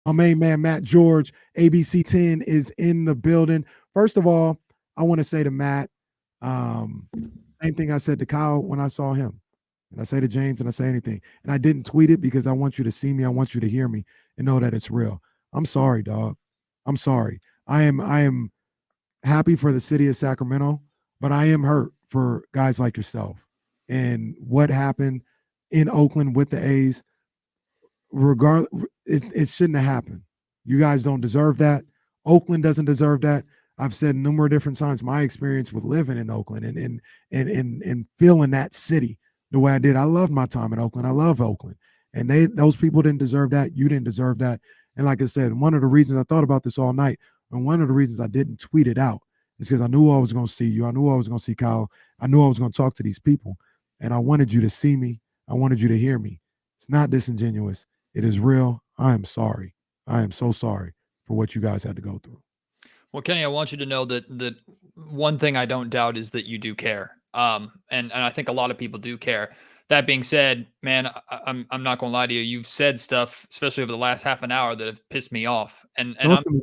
My main man, Matt George, ABC 10 is in the building. First of all, I want to say to Matt, um, same thing I said to Kyle when I saw him. And I say to James and I say anything. And I didn't tweet it because I want you to see me. I want you to hear me and know that it's real. I'm sorry, dog. I'm sorry. I am happy for the city of Sacramento, but I am hurt for guys like yourself. And what happened in Oakland with the A's, regardless, it shouldn't have happened. You guys don't deserve that. Oakland doesn't deserve that. I've said numerous different times my experience with living in Oakland and feeling that city the way I did. I loved my time in Oakland. I love Oakland. And those people didn't deserve that. You didn't deserve that. And like I said, one of the reasons I thought about this all night, and one of the reasons I didn't tweet it out is because I knew I was going to see you. I knew I was going to see Kyle. I knew I was going to talk to these people. And I wanted you to see me. I wanted you to hear me. It's not disingenuous. It is real. I am sorry. I am so sorry for what you guys had to go through. Well, Kenny, I want you to know that one thing I don't doubt is that you do care. And I think a lot of people do care. That being said, man, I'm not gonna lie to you. You've said stuff, especially over the last half an hour, that have pissed me off. Talk to me.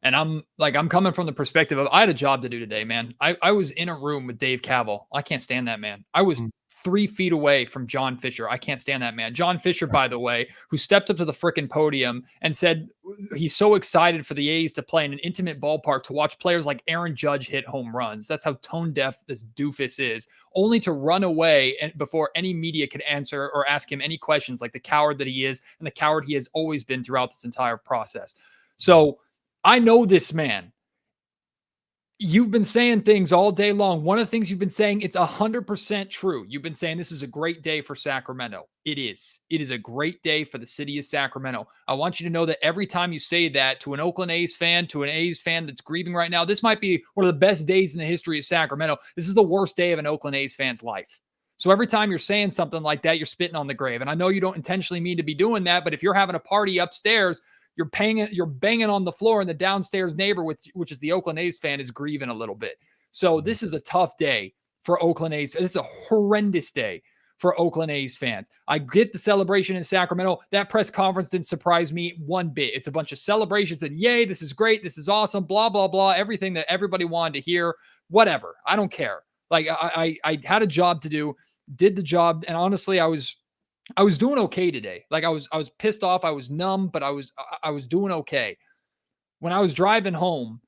And I'm like, I'm coming from the perspective of I had a job to do today, man. I was in a room with Dave Cavill. I can't stand that man. I was Mm. 3 feet away from John Fisher. I can't stand that man. John Fisher, by the way, who stepped up to the freaking podium and said he's so excited for the A's to play in an intimate ballpark to watch players like Aaron Judge hit home runs. That's how tone deaf this doofus is, only to run away and before any media could answer or ask him any questions, like the coward that he is and the coward he has always been throughout this entire process. So I know this man. You've been saying things all day long. One of the things you've been saying, it's 100% true. You've been saying this is a great day for Sacramento. It is. It is a great day for the city of Sacramento. I want you to know that every time you say that to an Oakland A's fan, to an A's fan that's grieving right now, this might be one of the best days in the history of Sacramento. This is the worst day of an Oakland A's fan's life. So every time you're saying something like that, you're spitting on the grave. And I know you don't intentionally mean to be doing that, but if you're having a party upstairs, you're banging on the floor, and the downstairs neighbor, which is the Oakland A's fan, is grieving a little bit. So this is a tough day for Oakland A's. This is a horrendous day for Oakland A's fans. I get the celebration in Sacramento. That press conference didn't surprise me one bit. It's a bunch of celebrations and yay, this is great, this is awesome, blah, blah, blah, everything that everybody wanted to hear, whatever. I don't care. Like I had a job to do, did the job, and honestly, I was doing okay today. Like I was pissed off. I was numb, but I was doing okay. When I was driving home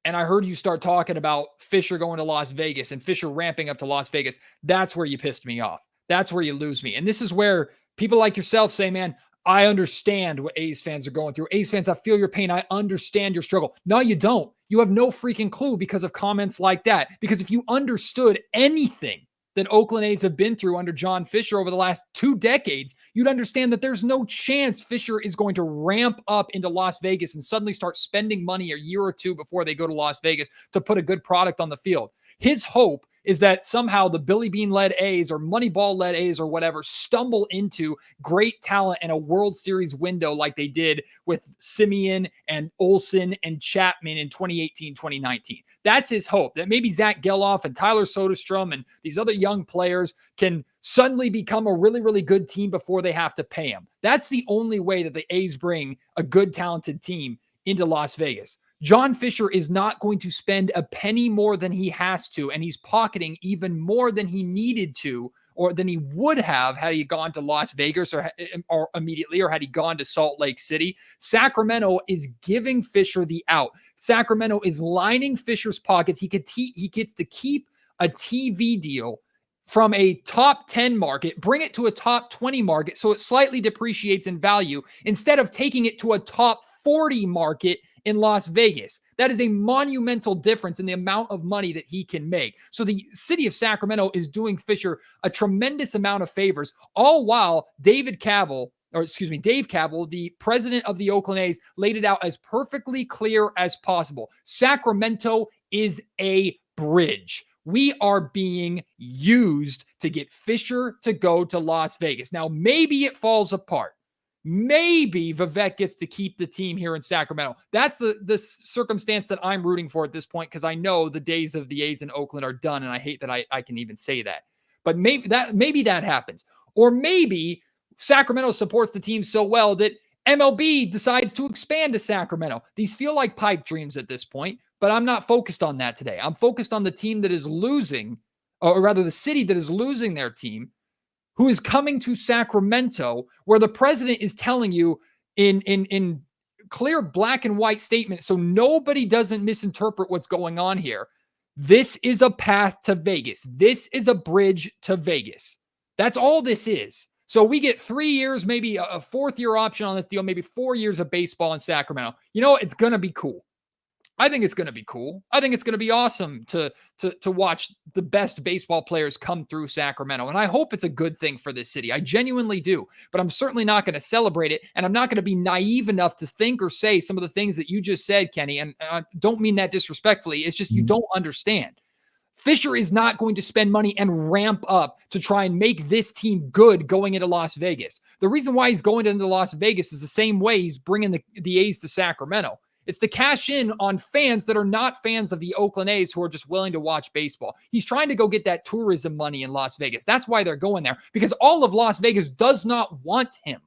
and I heard you start talking about Fisher going to Las Vegas and Fisher ramping up to Las Vegas, that's where you pissed me off. That's where you lose me. And this is where people like yourself say, man, I understand what A's fans are going through. A's fans, I feel your pain. I understand your struggle. No, you don't. You have no freaking clue because of comments like that. Because if you understood anything that Oakland A's have been through under John Fisher over the last 2 decades, you'd understand that there's no chance Fisher is going to ramp up into Las Vegas and suddenly start spending money a year or two before they go to Las Vegas to put a good product on the field. His hope is that somehow the Billy Bean-led A's or Moneyball-led A's or whatever stumble into great talent in a World Series window like they did with Simeon and Olsen and Chapman in 2018, 2019. That's his hope, that maybe Zach Geloff and Tyler Soderstrom and these other young players can suddenly become a really, really good team before they have to pay him. That's the only way that the A's bring a good, talented team into Las Vegas. John Fisher is not going to spend a penny more than he has to, and he's pocketing even more than he needed to or than he would have had he gone to Las Vegas or immediately, or had he gone to Salt Lake City. Sacramento is giving Fisher the out. Sacramento is lining Fisher's pockets. He gets to keep a TV deal from a top 10 market, bring it to a top 20 market so it slightly depreciates in value instead of taking it to a top 40 market in Las Vegas. That is a monumental difference in the amount of money that he can make. So the city of Sacramento is doing Fisher a tremendous amount of favors, all while Dave Cavill, the president of the Oakland A's, laid it out as perfectly clear as possible. Sacramento is a bridge. We are being used to get Fisher to go to Las Vegas. Now, maybe it falls apart. Maybe Vivek gets to keep the team here in Sacramento. That's the circumstance that I'm rooting for at this point, because I know the days of the A's in Oakland are done, and I hate that I can even say that. But maybe that happens. Or maybe Sacramento supports the team so well that MLB decides to expand to Sacramento. These feel like pipe dreams at this point, but I'm not focused on that today. I'm focused on the team that is losing, or rather the city that is losing their team, who is coming to Sacramento, where the president is telling you in clear black and white statement, so nobody doesn't misinterpret what's going on here. This is a path to Vegas. This is a bridge to Vegas. That's all this is. So we get 3 years, maybe a fourth year option on this deal, maybe 4 years of baseball in Sacramento. You know, it's going to be cool. I think it's going to be cool. I think it's going to be awesome to watch the best baseball players come through Sacramento. And I hope it's a good thing for this city. I genuinely do. But I'm certainly not going to celebrate it. And I'm not going to be naive enough to think or say some of the things that you just said, Kenny. And I don't mean that disrespectfully. It's just you don't understand. Fisher is not going to spend money and ramp up to try and make this team good going into Las Vegas. The reason why he's going into Las Vegas is the same way he's bringing the A's to Sacramento. It's to cash in on fans that are not fans of the Oakland A's who are just willing to watch baseball. He's trying to go get that tourism money in Las Vegas. That's why they're going there, because all of Las Vegas does not want him.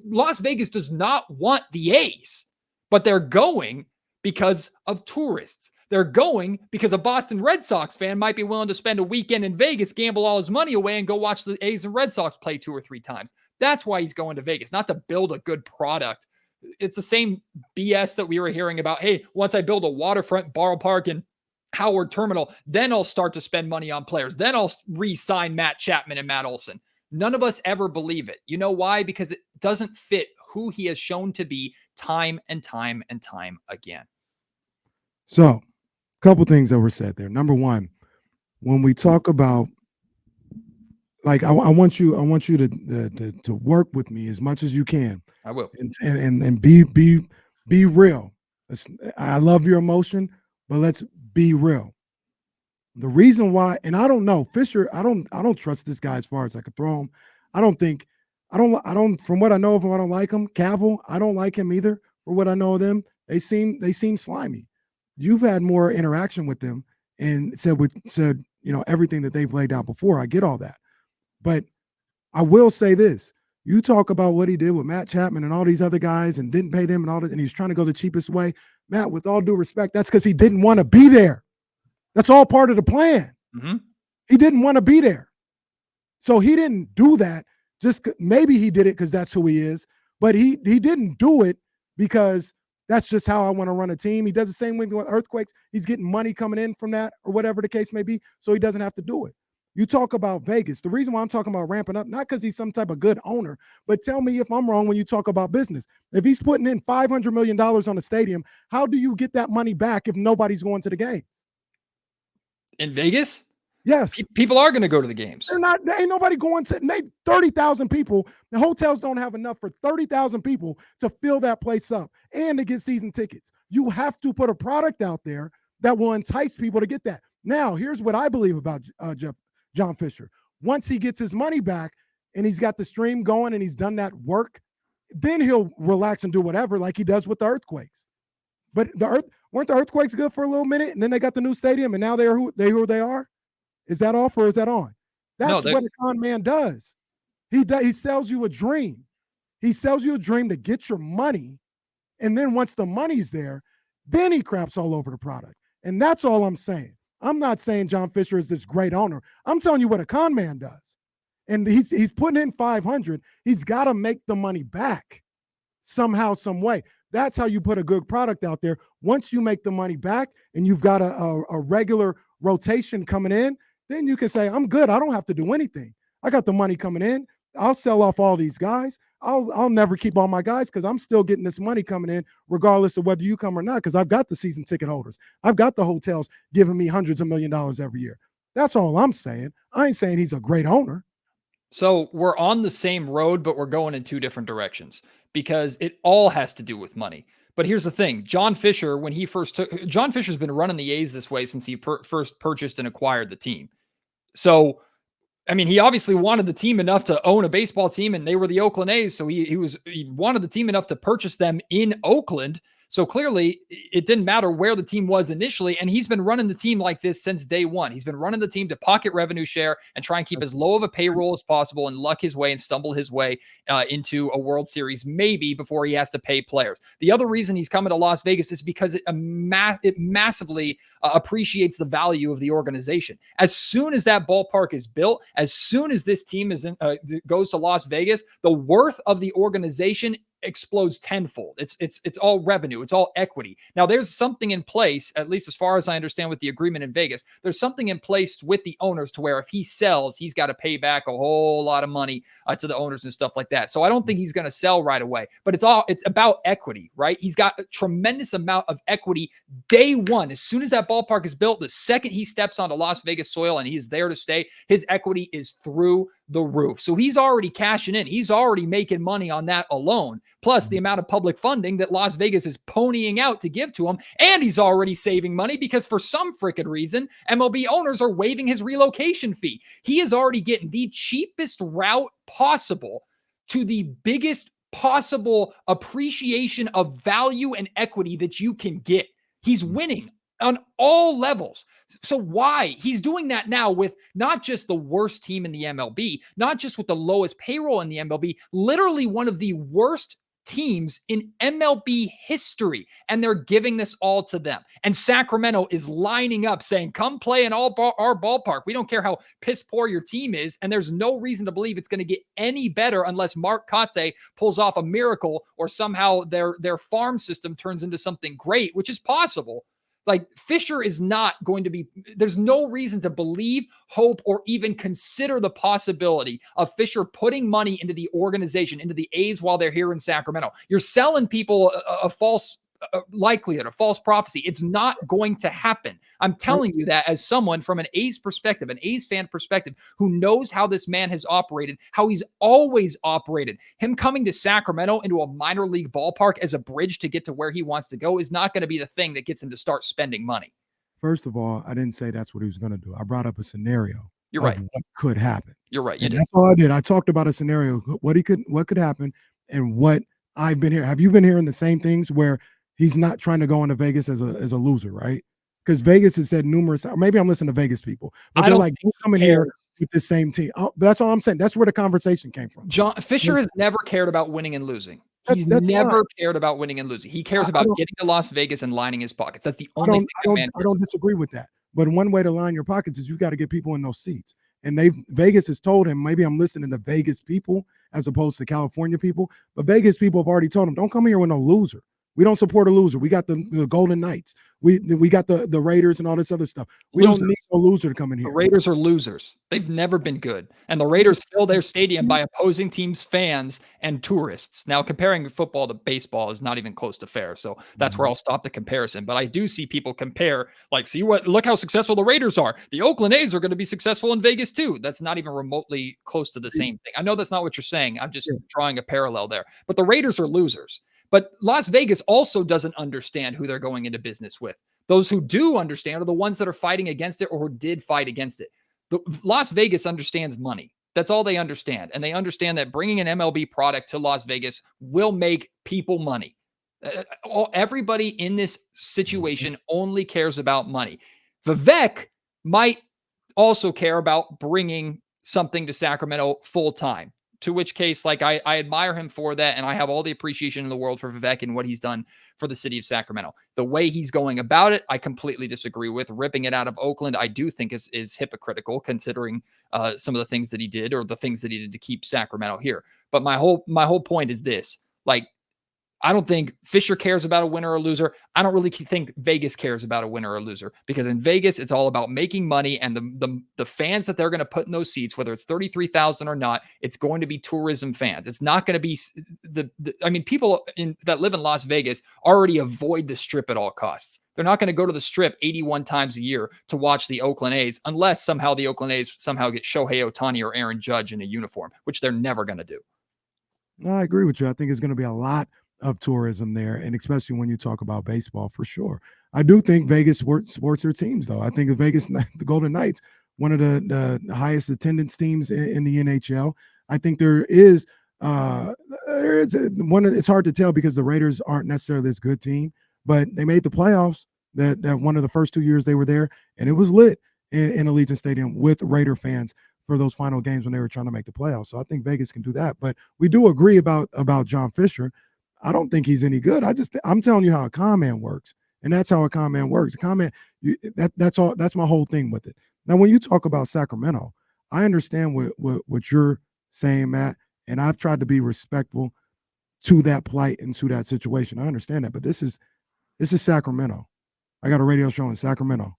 Las Vegas does not want the A's, but they're going because of tourists. They're going because a Boston Red Sox fan might be willing to spend a weekend in Vegas, gamble all his money away, and go watch the A's and Red Sox play 2 or 3 times. That's why he's going to Vegas, not to build a good product. It's the same BS that we were hearing about. Hey, once I build a waterfront ballpark in Howard Terminal, then I'll start to spend money on players. Then I'll re-sign Matt Chapman and Matt Olson. None of us ever believe it. You know why? Because it doesn't fit who he has shown to be time and time and time again. So, a couple things that were said there. Number one, when we talk about, like, I want you to work with me as much as you can. I will. And be real. I love your emotion, but let's be real. The reason why, and I don't know, Fisher, I don't trust this guy as far as I could throw him. I don't, from what I know of him, I don't like him. Cavill, I don't like him either. For what I know of them, they seem slimy. You've had more interaction with them and said, you know, everything that they've laid out before. I get all that. But I will say this. You talk about what he did with Matt Chapman and all these other guys and didn't pay them and all that, and he's trying to go the cheapest way. Matt, with all due respect, that's because he didn't want to be there. That's all part of the plan. Mm-hmm. He didn't want to be there. So he didn't do that. Maybe he did it because that's who he is, but he didn't do it because that's just how I want to run a team. He does the same thing with earthquakes. He's getting money coming in from that or whatever the case may be, so he doesn't have to do it. You talk about Vegas. The reason why I'm talking about ramping up, not because he's some type of good owner, but tell me if I'm wrong when you talk about business. If he's putting in $500 million on the stadium, how do you get that money back if nobody's going to the game? In Vegas? Yes. People are going to go to the games. There ain't nobody going to 30,000 people. The hotels don't have enough for 30,000 people to fill that place up and to get season tickets. You have to put a product out there that will entice people to get that. Now, here's what I believe about John Fisher. Once he gets his money back and he's got the stream going and he's done that work, then he'll relax and do whatever like he does with the earthquakes. But weren't the earthquakes good for a little minute and then they got the new stadium and now they're who they are? Is that off or is that on? That's what a con man does. He sells you a dream. He sells you a dream to get your money. And then once the money's there, then he craps all over the product. And that's all I'm saying. I'm not saying John Fisher is this great owner. I'm telling you what a con man does. And he's putting in 500. He's got to make the money back somehow, some way. That's how you put a good product out there. Once you make the money back and you've got a regular rotation coming in, then you can say, I'm good. I don't have to do anything. I got the money coming in. I'll sell off all these guys. I'll never keep all my guys because I'm still getting this money coming in regardless of whether you come or not, because I've got the season ticket holders. I've got the hotels giving me hundreds of $millions every year. That's all I'm saying. I ain't saying he's a great owner. So we're on the same road, but we're going in 2 different directions because it all has to do with money. But here's the thing. John Fisher, when he first John Fisher's been running the A's this way since he first purchased and acquired the team. So, I mean, he obviously wanted the team enough to own a baseball team, and they were the Oakland A's. So he wanted the team enough to purchase them in Oakland. So clearly, it didn't matter where the team was initially, and he's been running the team like this since day one. He's been running the team to pocket revenue share and try and keep as low of a payroll as possible and luck his way and stumble his way into a World Series maybe before he has to pay players. The other reason he's coming to Las Vegas is because it massively appreciates the value of the organization. As soon as that ballpark is built, as soon as this team goes to Las Vegas, the worth of the organization explodes tenfold. It's all revenue. It's all equity. Now there's something in place, at least as far as I understand with the agreement in Vegas, there's something in place with the owners to where if he sells, he's got to pay back a whole lot of money to the owners and stuff like that. So I don't think he's going to sell right away, but it's about equity, right? He's got a tremendous amount of equity day one. As soon as that ballpark is built, the second he steps onto Las Vegas soil and he is there to stay, his equity is through the roof. So he's already cashing in. He's already making money on that alone. Plus the amount of public funding that Las Vegas is ponying out to give to him. And he's already saving money because for some freaking reason, MLB owners are waiving his relocation fee. He is already getting the cheapest route possible to the biggest possible appreciation of value and equity that you can get. He's winning on all levels. So why? He's doing that now with not just the worst team in the MLB, not just with the lowest payroll in the MLB, literally one of the worst teams in MLB history, and they're giving this all to them. And Sacramento is lining up saying, come play in our ballpark. We don't care how piss poor your team is, and there's no reason to believe it's going to get any better unless Mark Kotsay pulls off a miracle or somehow their farm system turns into something great, which is possible. Like Fisher is not going to be, there's no reason to believe, hope, or even consider the possibility of Fisher putting money into the organization, into the A's while they're here in Sacramento. You're selling people a false likelihood, a false prophecy. It's not going to happen. I'm telling you that as someone from an A's perspective, an A's fan perspective, who knows how this man has operated, how he's always operated. Him coming to Sacramento into a minor league ballpark as a bridge to get to where he wants to go is not going to be the thing that gets him to start spending money. First of all, I didn't say that's what he was going to do. I brought up a scenario. You're right. What could happen. You're right. And that's all I did. I talked about a scenario, what could happen, and what I've been here. Have you been hearing the same things where he's not trying to go into Vegas as a loser, right? Because Vegas has said numerous, or maybe I'm listening to Vegas people, but they're like, don't come in here with the same team. That's all I'm saying. That's where the conversation came from. John Fisher has never cared about winning and losing. He's never cared about winning and losing. He cares about getting to Las Vegas and lining his pockets. That's the only thing. I don't disagree with that. But one way to line your pockets is you got to get people in those seats. And Vegas has told him, maybe I'm listening to Vegas people as opposed to California people, but Vegas people have already told him, don't come here with no loser. We don't support a loser. We got the Golden Knights. We got the Raiders and all this other stuff. We don't need a loser to come in here. The Raiders are losers. They've never been good. And the Raiders fill their stadium by opposing teams' fans and tourists. Now, comparing football to baseball is not even close to fair. So that's where I'll stop the comparison. But I do see people compare, like, look how successful the Raiders are. The Oakland A's are going to be successful in Vegas too. That's not even remotely close to the same thing. I know that's not what you're saying. I'm just drawing a parallel there. But the Raiders are losers. But Las Vegas also doesn't understand who they're going into business with. Those who do understand are the ones that are fighting against it or who did fight against it. Las Vegas understands money. That's all they understand. And they understand that bringing an MLB product to Las Vegas will make people money. Everybody in this situation only cares about money. Vivek might also care about bringing something to Sacramento full time. To which case, like, I admire him for that, and I have all the appreciation in the world for Vivek and what he's done for the city of Sacramento. The way he's going about it, I completely disagree with. Ripping it out of Oakland, I do think is hypocritical, considering some of the things that he did or the things that he did to keep Sacramento here. But my whole point is this: like, I don't think Fisher cares about a winner or a loser. I don't really think Vegas cares about a winner or a loser, because in Vegas, it's all about making money, and the fans that they're going to put in those seats, whether it's 33,000 or not, it's going to be tourism fans. It's not going to be people that live in Las Vegas already avoid the Strip at all costs. They're not going to go to the Strip 81 times a year to watch the Oakland A's unless somehow the Oakland A's somehow get Shohei Ohtani or Aaron Judge in a uniform, which they're never going to do. No, I agree with you. I think it's going to be a lot of tourism there, and especially when you talk about baseball, for sure. I do think Vegas supports their teams, though. I think the Golden Knights, one of the highest attendance teams in the NHL. I think it's hard to tell because the Raiders aren't necessarily this good team, but they made the playoffs that one of the first 2 years they were there, and it was lit in Allegiant Stadium with Raider fans for those final games when they were trying to make the playoffs. So I think Vegas can do that. But we do agree about John Fisher. I don't think he's any good. I'm telling you how a con man works, and that's how a con man works. A con man, that's all. That's my whole thing with it. Now, when you talk about Sacramento, I understand what you're saying, Matt, and I've tried to be respectful to that plight and to that situation. I understand that, but this is Sacramento. I got a radio show in Sacramento,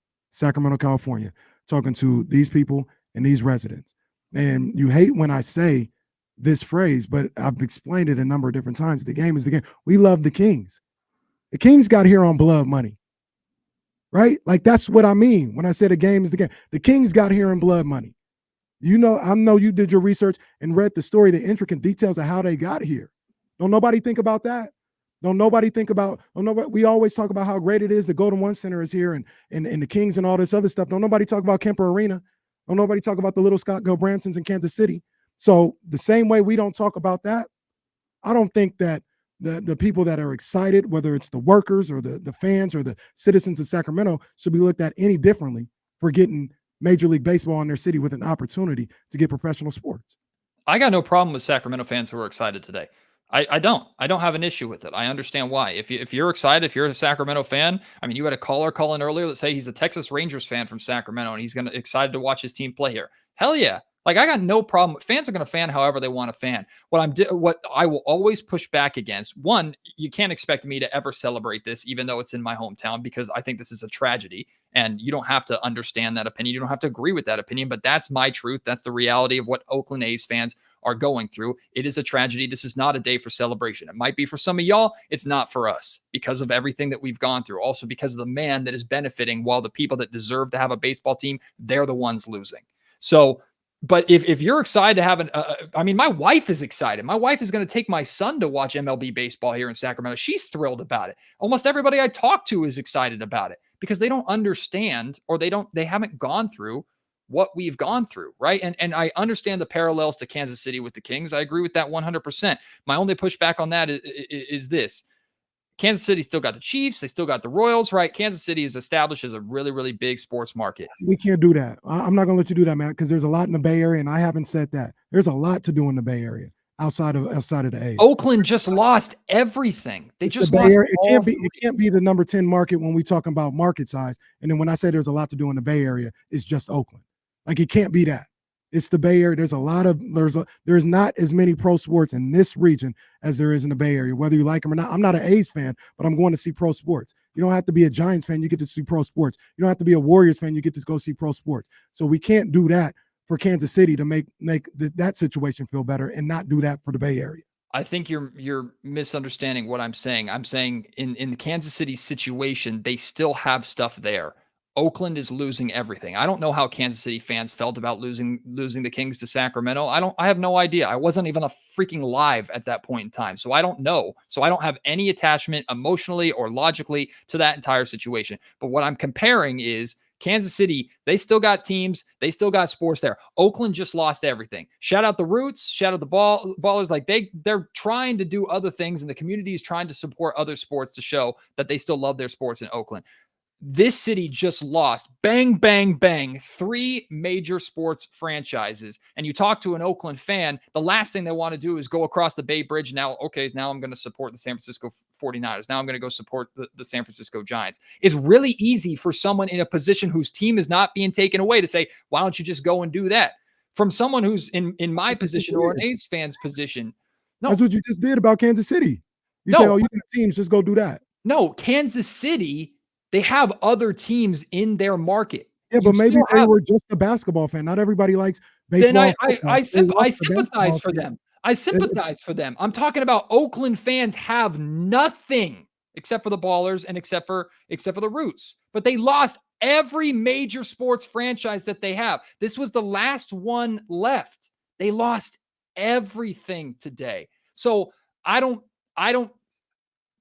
California, talking to these people and these residents. And you hate when I say this phrase, but I've explained it a number of different times. The game is the game. We love the Kings. The Kings got here on blood money, right? Like, that's what I mean when I say the game is the game. The Kings got here in blood money. You know, I know you did your research and read the story, the intricate details of how they got here. Don't nobody think about that? We always talk about how great it is. The Golden One Center is here and the Kings and all this other stuff. Don't nobody talk about Kemper Arena. Don't nobody talk about the little Scott Gilbransons in Kansas City. So the same way we don't talk about that, I don't think that the people that are excited, whether it's the workers or the fans or the citizens of Sacramento, should be looked at any differently for getting Major League Baseball in their city with an opportunity to get professional sports. I got no problem with Sacramento fans who are excited today. I don't have an issue with it. I understand why. If you're excited, if you're a Sacramento fan, I mean, you had a caller call in earlier that say he's a Texas Rangers fan from Sacramento and he's excited to watch his team play here. Hell yeah. Like, I got no problem. Fans are going to fan however they want to fan. What I will always push back against, one, you can't expect me to ever celebrate this, even though it's in my hometown, because I think this is a tragedy. And you don't have to understand that opinion. You don't have to agree with that opinion, but that's my truth. That's the reality of what Oakland A's fans are going through. It is a tragedy. This is not a day for celebration. It might be for some of y'all. It's not for us because of everything that we've gone through. Also because of the man that is benefiting while the people that deserve to have a baseball team, they're the ones losing. So, but if you're excited to have I mean, my wife is excited. My wife is going to take my son to watch MLB baseball here in Sacramento. She's thrilled about it. Almost everybody I talk to is excited about it because they don't understand or they haven't gone through what we've gone through, right? And I understand the parallels to Kansas City with the Kings. I agree with that 100%. My only pushback on that is this. Kansas City still got the Chiefs. They still got the Royals, right? Kansas City is established as a really, really big sports market. We can't do that. I'm not going to let you do that, man, because there's a lot in the Bay Area, and I haven't said that. There's a lot to do in the Bay Area outside of the A's. Oakland just lost everything. They just lost. It can't be the number 10 market when we talking about market size. And then when I say there's a lot to do in the Bay Area, it's just Oakland. Like, it can't be that. It's the Bay Area. There's not as many pro sports in this region as there is in the Bay Area, whether you like them or not. I'm not an A's fan, but I'm going to see pro sports. You don't have to be a Giants fan. You get to see pro sports. You don't have to be a Warriors fan. You get to go see pro sports. So we can't do that for Kansas City to make that situation feel better and not do that for the Bay Area. I think you're misunderstanding what I'm saying. I'm saying in the Kansas City situation, they still have stuff there. Oakland is losing everything. I don't know how Kansas City fans felt about losing the Kings to Sacramento. I have no idea. I wasn't even a freaking live at that point in time. So I don't know. So I don't have any attachment emotionally or logically to that entire situation. But what I'm comparing is Kansas City, they still got teams. They still got sports there. Oakland just lost everything. Shout out the Roots. Shout out the Ballers. Like they're trying to do other things, and the community is trying to support other sports to show that they still love their sports in Oakland. This city just lost, bang, bang, bang, 3 major sports franchises. And you talk to an Oakland fan, the last thing they want to do is go across the Bay Bridge. Now I'm going to support the San Francisco 49ers. Now I'm going to go support the San Francisco Giants. It's really easy for someone in a position whose team is not being taken away to say, why don't you just go and do that? From someone who's in my position or an A's fan's position. No. That's what you just did about Kansas City. You say, oh, you got teams, just go do that. No, Kansas City, they have other teams in their market. Yeah, but maybe they were just a basketball fan. Not everybody likes baseball. Then I sympathize for them. I sympathize for them. I'm talking about Oakland fans have nothing except for the Ballers and except for the Roots. But they lost every major sports franchise that they have. This was the last one left. They lost everything today. So I don't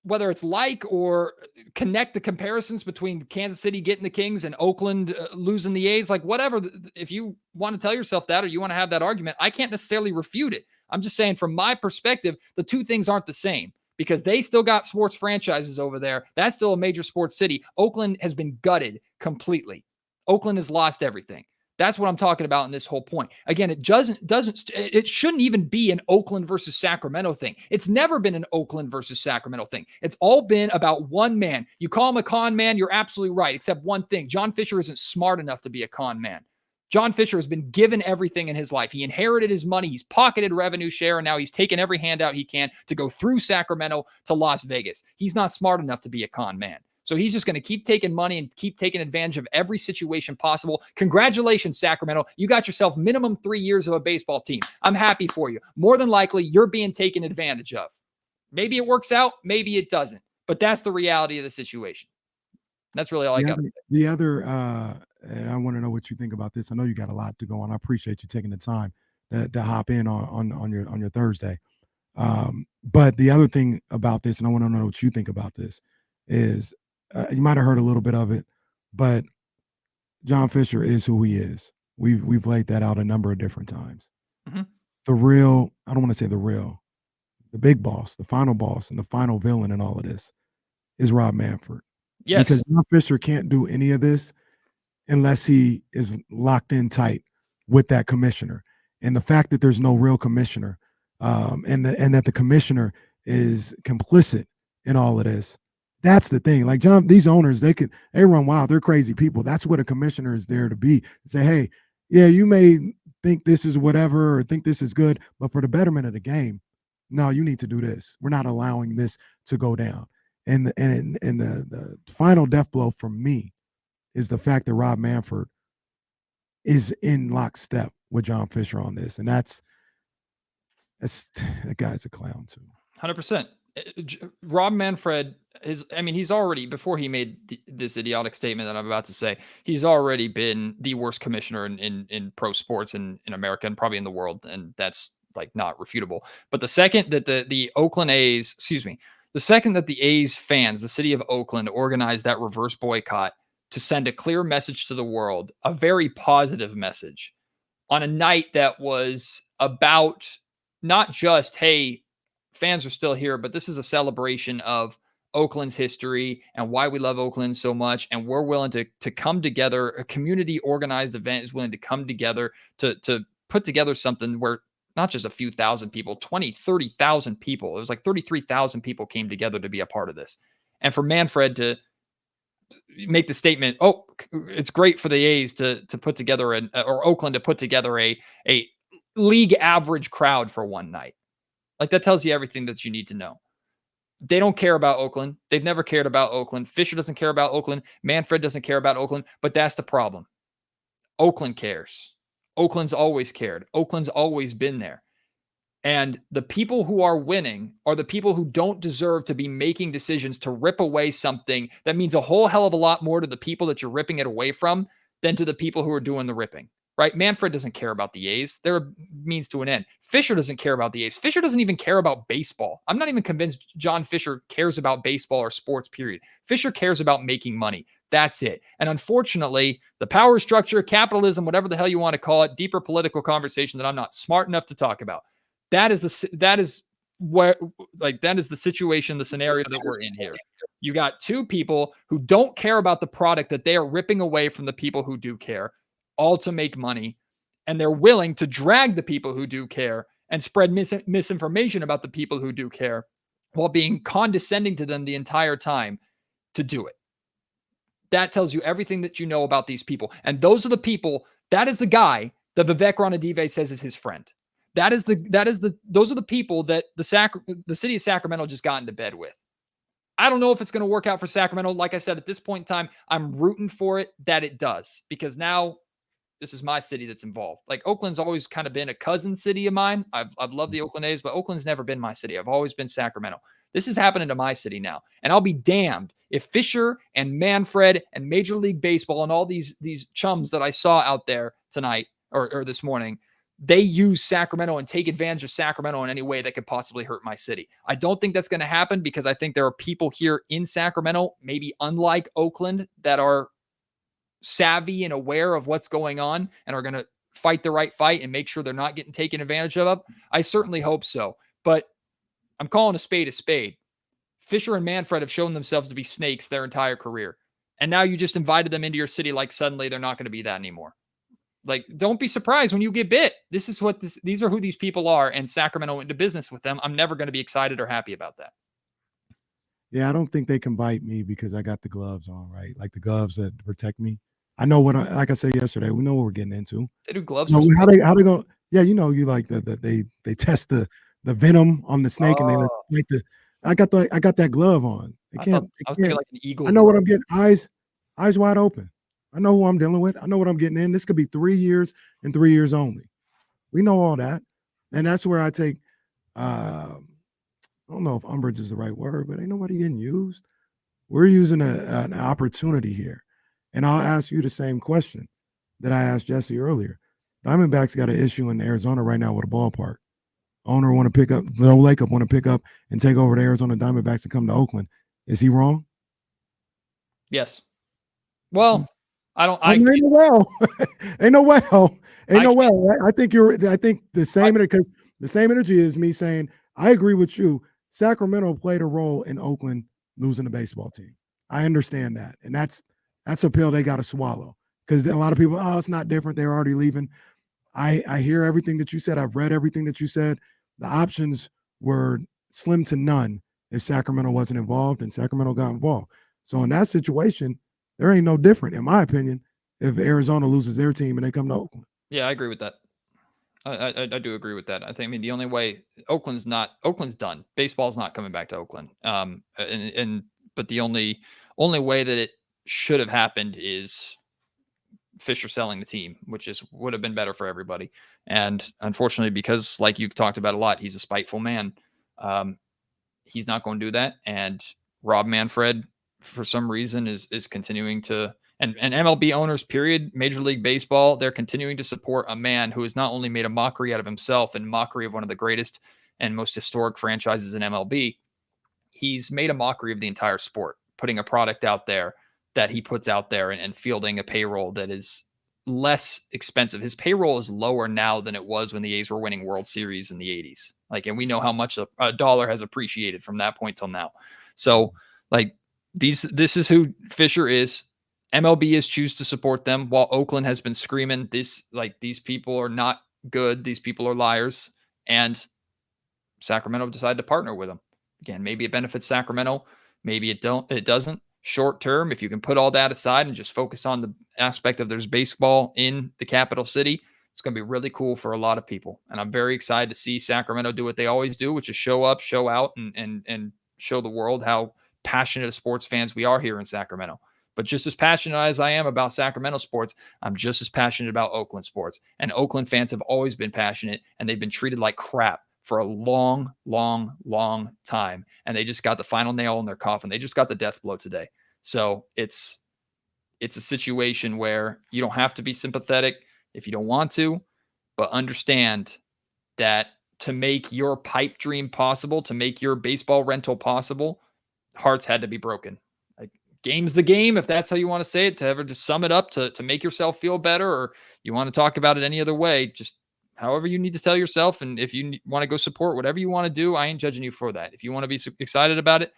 whether it's like or connect the comparisons between Kansas City getting the Kings and Oakland losing the A's, like whatever. If you want to tell yourself that or you want to have that argument, I can't necessarily refute it. I'm just saying from my perspective, the two things aren't the same because they still got sports franchises over there. That's still a major sports city. Oakland has been gutted completely. Oakland has lost everything. That's what I'm talking about in this whole point. Again, it shouldn't even be an Oakland versus Sacramento thing. It's never been an Oakland versus Sacramento thing. It's all been about one man. You call him a con man, you're absolutely right, except one thing. John Fisher isn't smart enough to be a con man. John Fisher has been given everything in his life. He inherited his money. He's pocketed revenue share, and now he's taken every handout he can to go through Sacramento to Las Vegas. He's not smart enough to be a con man. So he's just going to keep taking money and keep taking advantage of every situation possible. Congratulations, Sacramento. You got yourself minimum 3 years of a baseball team. I'm happy for you. More than likely, you're being taken advantage of. Maybe it works out. Maybe it doesn't. But that's the reality of the situation. That's really all I got to say. The other, and I want to know what you think about this. I know you got a lot to go on. I appreciate you taking the time to hop in on your Thursday. But the other thing about this, and I want to know what you think about this, is you might have heard a little bit of it, but John Fisher is who he is. We've laid that out a number of different times. Mm-hmm. The real, I don't want to say the big boss, the final boss, and the final villain in all of this is Rob Manfred. Yes. Because John Fisher can't do any of this unless he is locked in tight with that commissioner. And the fact that there's no real commissioner, and that the commissioner is complicit in all of this. That's the thing. Like these owners, they run wild. They're crazy people. That's what a commissioner is there to be. Say, hey, yeah, you may think this is whatever or think this is good, but for the betterment of the game, no, you need to do this. We're not allowing this to go down. And the final death blow for me is the fact that Rob Manfred is in lockstep with John Fisher on this. And that guy's a clown too. 100%. Rob Manfred he's already, before he made this idiotic statement that I'm about to say, he's already been the worst commissioner in pro sports in America and probably in the world. And that's like not refutable. But the second that the Oakland A's, the second that the A's fans, the city of Oakland, organized that reverse boycott to send a clear message to the world, a very positive message on a night that was about not just, hey, fans are still here, but this is a celebration of Oakland's history and why we love Oakland so much. And we're willing to come together. A community organized event is willing to come together to put together something where not just a few thousand people, 20, 30,000 people. It was like 33,000 people came together to be a part of this. And for Manfred to make the statement, oh, it's great for the A's to put together or Oakland to put together a league average crowd for one night. Like, that tells you everything that you need to know. They don't care about Oakland. They've never cared about Oakland. Fisher doesn't care about Oakland. Manfred doesn't care about Oakland, but that's the problem. Oakland cares. Oakland's always cared. Oakland's always been there. And the people who are winning are the people who don't deserve to be making decisions to rip away something that means a whole hell of a lot more to the people that you're ripping it away from than to the people who are doing the ripping. Right? Manfred doesn't care about the A's. They're a means to an end. Fisher doesn't care about the A's. Fisher doesn't even care about baseball. I'm not even convinced John Fisher cares about baseball or sports, period. Fisher cares about making money. That's it. And unfortunately, the power structure, capitalism, whatever the hell you want to call it, deeper political conversation that I'm not smart enough to talk about. That is the situation, the scenario that we're in here. You got two people who don't care about the product that they are ripping away from the people who do care, all to make money, and they're willing to drag the people who do care and spread misinformation about the people who do care while being condescending to them the entire time to do it. That tells you everything that you know about these people. And those are the people, that is the guy that Vivek Ranadive says is his friend. Those are the people that the city of Sacramento just got into bed with. I don't know if it's going to work out for Sacramento. Like I said, at this point in time, I'm rooting for it that it does, because now this is my city that's involved. Like, Oakland's always kind of been a cousin city of mine. I've loved the Oakland A's, but Oakland's never been my city. I've always been Sacramento. This is happening to my city now. And I'll be damned if Fisher and Manfred and Major League Baseball and all these chums that I saw out there tonight or this morning, they use Sacramento and take advantage of Sacramento in any way that could possibly hurt my city. I don't think that's going to happen, because I think there are people here in Sacramento, maybe unlike Oakland, that are savvy and aware of what's going on and are going to fight the right fight and make sure they're not getting taken advantage of. I certainly hope so, but I'm calling a spade a spade. Fisher and Manfred have shown themselves to be snakes their entire career. And now you just invited them into your city like suddenly they're not going to be that anymore. Like, don't be surprised when you get bit. These are who these people are, and Sacramento went into business with them. I'm never going to be excited or happy about that. Yeah, I don't think they can bite me because I got the gloves on, right? Like the gloves that protect me. I know like I said yesterday, we know what we're getting into. They do gloves. No, how they go? Yeah, you like they test the venom on the snake and they like I got that glove on. I was thinking like an eagle. I know what I'm getting. Eyes wide open. I know who I'm dealing with. I know what I'm getting in. This could be 3 years and 3 years only. We know all that, and that's where I take. I don't know if umbrage is the right word, but ain't nobody getting used. We're using an opportunity here, and I'll ask you the same question that I asked Jesse earlier. Diamondbacks got an issue in Arizona right now with a ballpark. Owner want to pick up, Joe Lacob want to pick up and take over the Arizona Diamondbacks to come to Oakland. Is he wrong? Yes. Well, ain't no well. Ain't no well. Ain't no well. I think the same because the same energy is me saying I agree with you. Sacramento played a role in Oakland losing the baseball team. I understand that, and that's a pill they got to swallow because a lot of people, it's not different. They're already leaving. I hear everything that you said. I've read everything that you said. The options were slim to none if Sacramento wasn't involved, and Sacramento got involved. So in that situation, there ain't no different, in my opinion, if Arizona loses their team and they come to Oakland. Yeah, I agree with that. I do agree with that. I mean, the only way Oakland's done. Baseball's not coming back to Oakland. But the only way that it should have happened is Fisher selling the team, which would have been better for everybody. And unfortunately, because like you've talked about a lot, he's a spiteful man. He's not going to do that. And Rob Manfred, for some reason, is continuing to, and MLB owners, period, Major League Baseball, they're continuing to support a man who has not only made a mockery out of himself and mockery of one of the greatest and most historic franchises in MLB, he's made a mockery of the entire sport, putting a product out there that he puts out there and fielding a payroll that is less expensive. His payroll is lower now than it was when the A's were winning World Series in the 80s. And we know how much a dollar has appreciated from that point till now. So this is who Fisher is. MLB is choose to support them while Oakland has been screaming these people are not good. These people are liars. And Sacramento decided to partner with them. Again, maybe it benefits Sacramento. Maybe it doesn't. Short term, if you can put all that aside and just focus on the aspect of there's baseball in the capital city, it's going to be really cool for a lot of people. And I'm very excited to see Sacramento do what they always do, which is show up, show out, and show the world how passionate sports fans we are here in Sacramento. But just as passionate as I am about Sacramento sports, I'm just as passionate about Oakland sports. And Oakland fans have always been passionate, and they've been treated like crap for a long, long, long time. And they just got the final nail in their coffin. They just got the death blow today. So it's a situation where you don't have to be sympathetic if you don't want to, but understand that to make your pipe dream possible, to make your baseball rental possible, hearts had to be broken. Game's the game, if that's how you want to say it, to ever just sum it up, to make yourself feel better, or you want to talk about it any other way, just however you need to tell yourself. And if you want to go support whatever you want to do, I ain't judging you for that. If you want to be excited about it,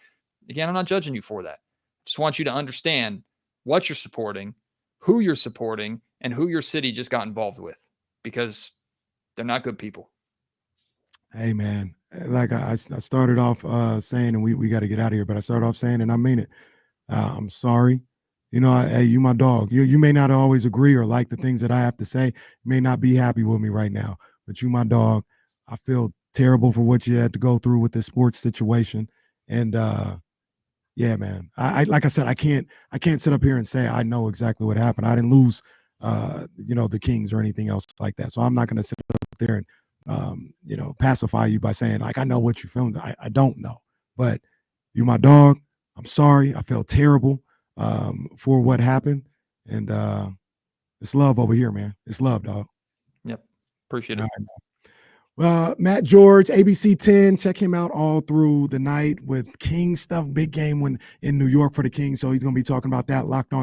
again, I'm not judging you for that. Just want you to understand what you're supporting, who you're supporting, and who your city just got involved with, because they're not good people. Hey, man, like I started off saying, and we got to get out of here, but I started off saying, and I mean it, I'm sorry. Hey, you my dog. You may not always agree or like the things that I have to say. You may not be happy with me right now, but you my dog. I feel terrible for what you had to go through with this sports situation. And yeah, man, I like I said, I can't sit up here and say I know exactly what happened. I didn't lose the Kings or anything else like that. So I'm not going to sit up there and pacify you by saying like I know what you're feeling. I don't know. But you my dog. I'm sorry. I felt terrible for what happened. And it's love over here, man. It's love, dog. Yep. Appreciate it. Matt George, ABC 10. Check him out all through the night with King stuff. Big game in New York for the Kings. So he's going to be talking about that. Locked On